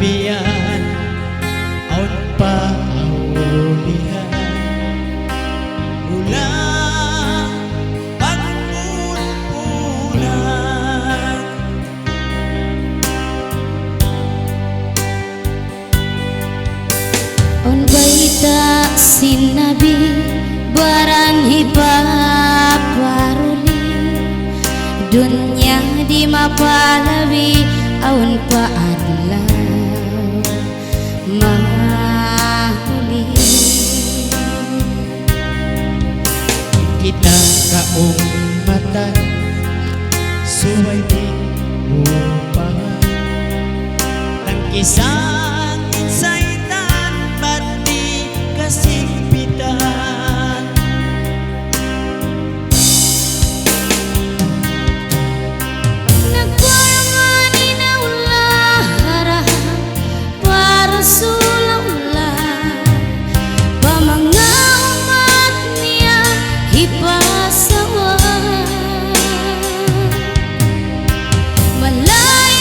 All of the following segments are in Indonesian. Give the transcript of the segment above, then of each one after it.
pambian aun paulihan ulang pagpulpulan on baita sinabi barang hibab waruli dunya di mapalawi aun paadlaw mahuli kita kaong mata suway di upahan tangkisan insaitan ba't di kasigpitan nagparangan inaulara para sula-ula pamanga umat niya hipasawa malay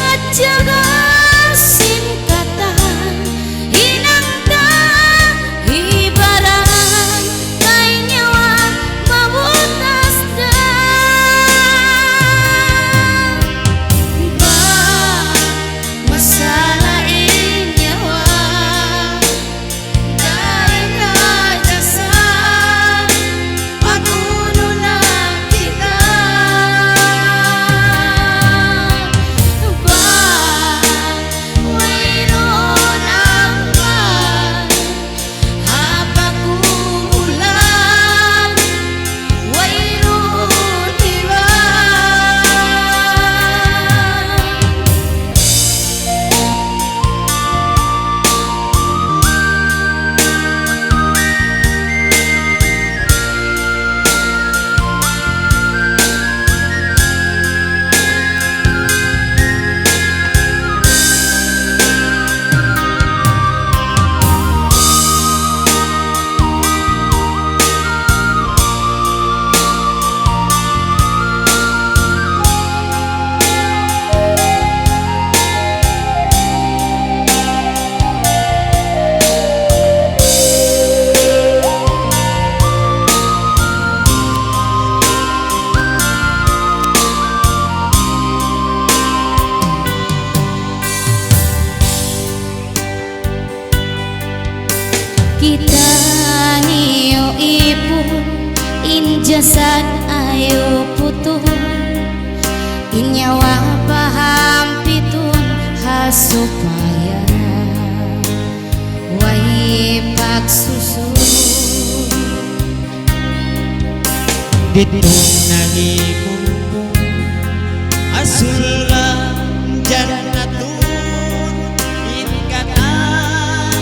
at jaga singkatan hinangda hibaran kay nyawa mabutas da ba masalain nyawa dahil najasan patuno na kita ba mayroon ang man hapakulan mayroon iba kita niyo ipon injasad ayo puto inyawa paham pitun hasupaya way pagsusun dito nagimong asura jannatun inkatan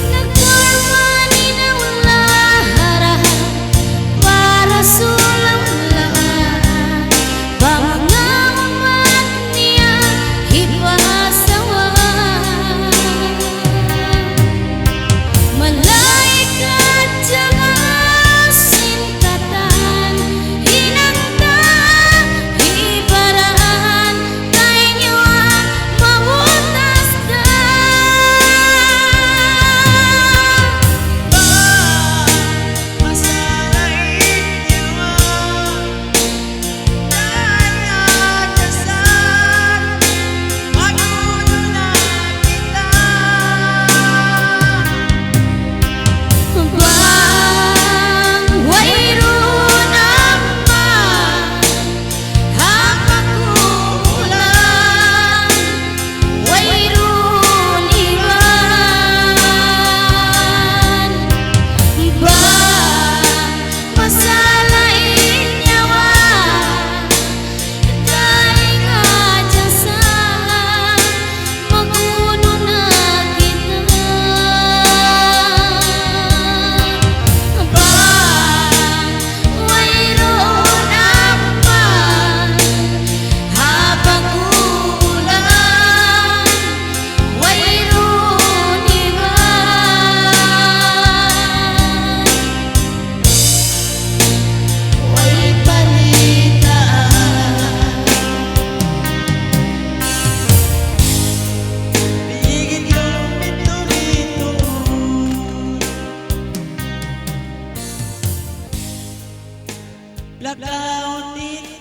nagkarman inaulara para sula-ula pamanga umat niya hipasawa Lakaw ti